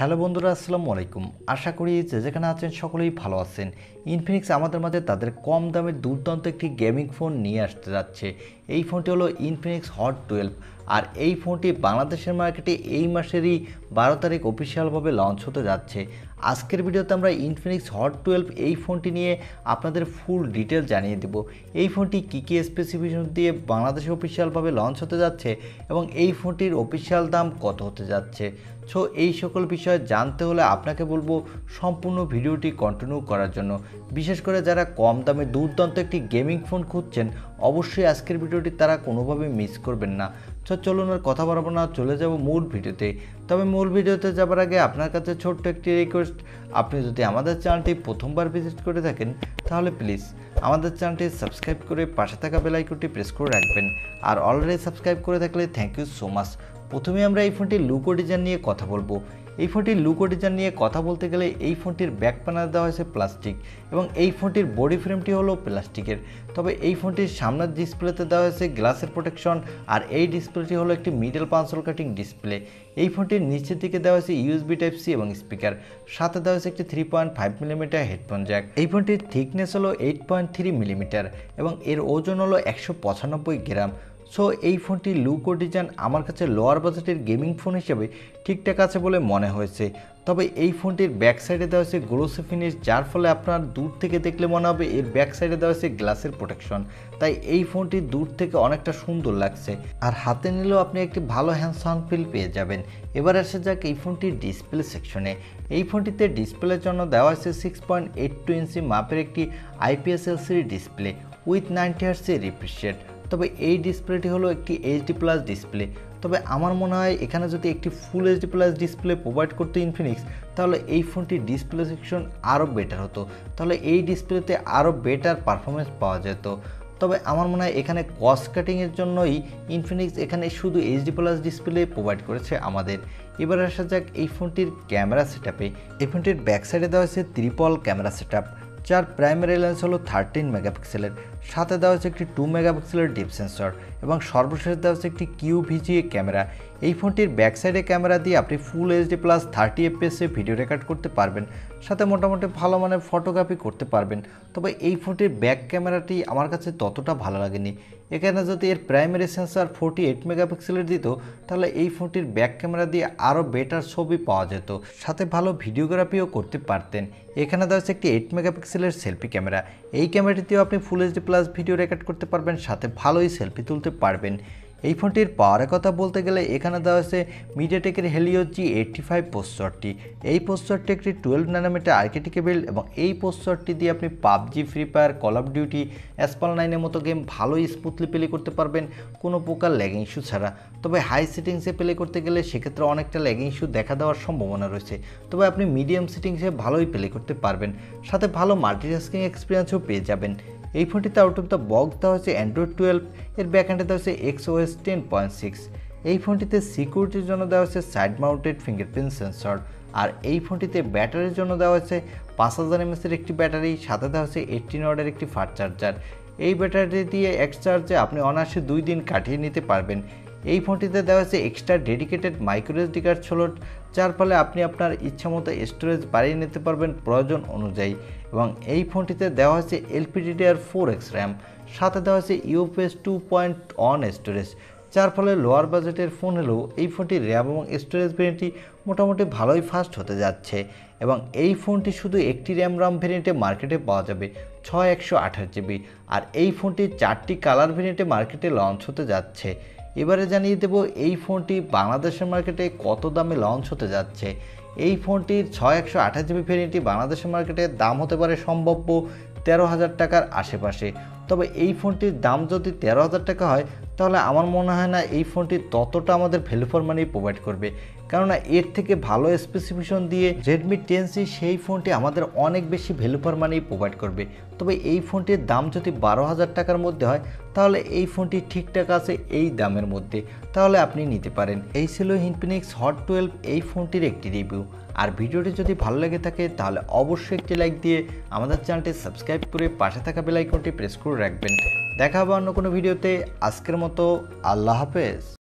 Hello বন্ধুরা, আসসালামু আলাইকুম। আশা করি যে যেখানে আছেন সকলেই ভালো আছেন। ইনফিনিক্স আমাদের মাঝে তাদের কম দামের দুর্দান্ত একটি গেমিং ফোন নিয়ে আসতে যাচ্ছে। এই ফোনটি হলো ইনফিনিক্স হট 12, আর এই ফোনটি বাংলাদেশের মার্কেটে এই মাসেরই 12 তারিখ অফিসিয়ালভাবে লঞ্চ হতে যাচ্ছে। আজকের ভিডিওতে আমরা ইনফিনিক্স হট 12 এই ফোনটি নিয়ে আপনাদের ফুল ডিটেল জানিয়ে দেব। এই ফোনটি কী কী স্পেসিফিকেশন দিয়ে বাংলাদেশে অফিসিয়ালভাবে লঞ্চ হতে যাচ্ছে এবং এই ফোনটির অফিসিয়াল দাম কত হতে যাচ্ছে। সো এই সকল বিষয় জানতে হলে আপনাকে বলবো সম্পূর্ণ ভিডিওটি কন্টিনিউ করার জন্য। বিশেষ করে যারা কম দামে দুর্দান্ত একটি গেমিং ফোন খুঁজছেন, অবশ্যই আজকের ভিডিওটি তারা কোনোভাবে মিস করবেন না। সো চলুন আর কথা বাড়াবো না, চলে যাব মূল ভিডিওতে। তবে মূল ভিডিওতে যাবার আগে আপনার কাছে ছোট্ট একটি রিকোয়েস্ট, আপনি যদি আমাদের চ্যানেলটি প্রথমবার ভিজিট করে থাকেন তাহলে প্লিজ আমাদের চ্যানেলটি সাবস্ক্রাইব করে পাশে থাকা বেল আইকনটি প্রেস করে রাখবেন। আর অলরেডি সাবস্ক্রাইব করে থাকলে থ্যাংক ইউ সো মাচ। প্রথমে আমরা এই ফোনটির লুক ও ডিজাইন নিয়ে কথা বলবো। এই ফোনটির লুক ও ডিজাইন নিয়ে কথা বলতে গেলে এই ফোনটির ব্যাক প্যানেল দেওয়া হয়েছে প্লাস্টিক এবং এই ফোনটির বডি ফ্রেমটি হলো প্লাস্টিকের। তবে এই ফোনটির সামনের ডিসপ্লেতে দেওয়া হয়েছে গ্লাসের প্রোটেকশন, আর এই ডিসপ্লেটি হলো একটি মিডল পাঞ্চল কাটিং ডিসপ্লে। এই ফোনটির নিচের দিকে দেওয়া হয়েছে ইউএসবি টাইপ সি এবং স্পিকার, সাথে দেওয়া হয়েছে একটি 3.5 মিলিমিটার হেডফোন জ্যাক। এই ফোনটির থিকনেস হলো 8.3 মিলিমিটার এবং এর ওজন হলো 195 গ্রাম। সো এই ফোনটির লুক ও ডিজাইন আমার কাছে লোয়ার বাজেটের গেমিং ফোন হিসেবে ঠিকঠাক আছে বলে মনে হয়েছে। তবে এই ফোনটির ব্যাক সাইডে দেওয়া হয়েছে গ্লোসি ফিনিশ, যার ফলে আপনার দূর থেকে দেখলে মনে হবে এর ব্যাক সাইডে দেওয়া হয়েছে গ্লাসের প্রোটেকশন, তাই এই ফোনটি দূর থেকে অনেকটা সুন্দর লাগছে। আর হাতে নিলেও আপনি একটি ভালো হ্যান্ড সাউন্ড ফিল পেয়ে যাবেন। এবার আসা যাক এই ফোনটির ডিসপ্লে সেকশনে। এই ফোনটিতে ডিসপ্লের জন্য দেওয়া হয়েছে 6.82 ইঞ্চি মাপের একটি IPS LCD ডিসপ্লে উইথ 90 হার্টজের রিফ্রেশ রেট। তবে এই ডিসপ্লেটি হলো একটি এইচডি প্লাস ডিসপ্লে। তবে আমার মনে হয় এখানে যদি একটি full HD plus display provide করতো ইনফিনিক্স, তাহলে এই ফোনটির ডিসপ্লে সেকশন আরও বেটার হতো, তাহলে এই ডিসপ্লেতে আরও বেটার পারফরমেন্স পাওয়া যেত। তবে আমার মনে হয় এখানে কস্ট কাটিংয়ের জন্যই ইনফিনিক্স এখানে শুধু এইচডি প্লাস ডিসপ্লে প্রোভাইড করেছে আমাদের। এবার আসা যাক এই ফোনটির ক্যামেরা সেটআপে। এই ফোনটির ব্যাক সাইডে দেওয়া হয়েছে ট্রিপল ক্যামেরা সেটআপ, যার প্রাইমারি লেন্স হলো 13 মেগাপিক্সেলের, সাথে দেওয়া হচ্ছে একটি 2 মেগাপিক্সেলের ডিপ সেন্সর এবং সর্বশেষ দেওয়া হচ্ছে একটি QVGA ক্যামেরা। এই ফোনটির ব্যাক সাইডে ক্যামেরা দিয়ে আপনি full HD plus 30 FPS video record করতে পারবেন, সাথে মোটামুটি ভালো মানের ফটোগ্রাফি করতে পারবেন। তবে এই ফোনটির ব্যাক ক্যামেরাটি আমার কাছে ততটা ভালো লাগেনি। এখানে যদি এর প্রাইমারি সেন্সর 48 মেগাপিক্সেলের দিত, তাহলে এই ফোনটির ব্যাক ক্যামেরা দিয়ে আরও বেটার ছবি পাওয়া যেত, সাথে ভালো ভিডিওগ্রাফিও করতে পারতেন। এখানে দেওয়া হচ্ছে একটি 8 মেগাপিক্সেলের সেলফি ক্যামেরা। এই ক্যামেরাটিতেও আপনি full HD plus video record করতে পারবেন, সাথে ভালোই সেলফি তুলতে পারবেন। এই ফোনটির পাওয়ারের কথা বলতে গেলে এখানে দেওয়া হচ্ছে মিডিয়াটেকের হেলিও G85 প্রসেসরটি। এই প্রসেসরটি একটি 12 ন্যানোমিটার আর্কিটেক্টেবল এবং এই প্রসেসরটি দিয়ে আপনি PUBG, free fire, call of duty, Asphalt 9-এর মতো গেম ভালোই স্মুথলি প্লে করতে পারবেন কোনো প্রকার ল্যাগিং ইস্যু ছাড়া। তবে হাই সেটিংসে প্লে করতে গেলে সেক্ষেত্রে অনেকটা ল্যাগিং ইস্যু দেখা দেওয়ার সম্ভাবনা রয়েছে। তবে আপনি মিডিয়াম সেটিংসে ভালোই প্লে করতে পারবেন, সাথে ভালো মাল্টিটাস্কিং এক্সপিরিয়েন্সও পেয়ে যাবেন। এই ফোনটিতে আউট অফ দ্য বক্স দেওয়া হচ্ছে অ্যান্ড্রয়েড 12, এর ব্যাকএন্ডে দেওয়া হচ্ছে XOS 10.6। এই ফোনটিতে সিকিউরিটির জন্য দেওয়া হচ্ছে সাইড মাউন্টেড ফিঙ্গারপ্রিন্ট সেন্সর। আর এই ফোনটিতে ব্যাটারির জন্য দেওয়া হচ্ছে 5000 mAh একটি ব্যাটারি, সাথে দেওয়া হচ্ছে 18 ওয়াটের একটি ফাস্ট চার্জার। এই ব্যাটারি দিয়ে এক চার্জে আপনি অনায়াসে 2 দিন কাটিয়ে নিতে পারবেন। এই ফোনটিতে দেওয়া হচ্ছে extra dedicated micro SD card slot, যার ফলে আপনি আপনার ইচ্ছামতো স্টোরেজ বাড়িয়ে নিতে পারবেন প্রয়োজন অনুযায়ী। এবং এই ফোনটিতে দেওয়া হচ্ছে LPDDR4X র্যাম, সাথে দেওয়া হচ্ছে UFS 2.1 স্টোরেজ, যার ফলে লোয়ার বাজেটের ফোন হলেও এই ফোনটির র্যাম এবং স্টোরেজ ভেরিয়েন্টটি মোটামুটি ভালোই ফাস্ট হতে যাচ্ছে। এবং এই ফোনটি শুধু একটি র্যাম ভেরিয়েন্টে মার্কেটে পাওয়া যাবে 6128 GB, আর এই ফোনটি 4টি কালার ভেরিয়েন্টে মার্কেটে লঞ্চ হতে যাচ্ছে। এবারে জানিয়ে দেব এই ফোনটি বাংলাদেশের মার্কেটে কত দামে লঞ্চ হতে যাচ্ছে। এই ফোনটির 6128 GB ভেরিয়েন্টটি বাংলাদেশের মার্কেটে দাম হতে পারে সম্ভাব্য 13,000 টাকার আশেপাশে। তবে এই ফোনটির দাম যদি 13,000 টাকা হয়, তাহলে আমার মনে হয় না এই ফোনটি ততটা আমাদের ভ্যালু ফর মানি প্রোভাইড করবে, কেননা এর থেকে ভালো স্পেসিফিকেশন দিয়ে Redmi 10C সেই ফোনটি আমাদের অনেক বেশি ভ্যালু ফর মানি প্রোভাইড করবে। তবে এই ফোনটির দাম যদি 12,000 টাকার মধ্যে হয়, তাহলে এই ফোনটি ঠিকঠাক আছে এই দামের মধ্যে, তাহলে আপনি নিতে পারেন। এই ছিল ইনফিনিক্স হট 12 এই ফোনটির একটি রিভিউ। আর ভিডিওটি যদি ভালো লেগে থাকে তাহলে অবশ্যই একটি লাইক দিয়ে আমাদের চ্যানেলটি সাবস্ক্রাইব করে পাশে থাকা বেল আইকনটি প্রেস করে রাখবেন। দেখা হবে অন্য কোনো ভিডিওতে। আজকের মতো আল্লাহ হাফেজ।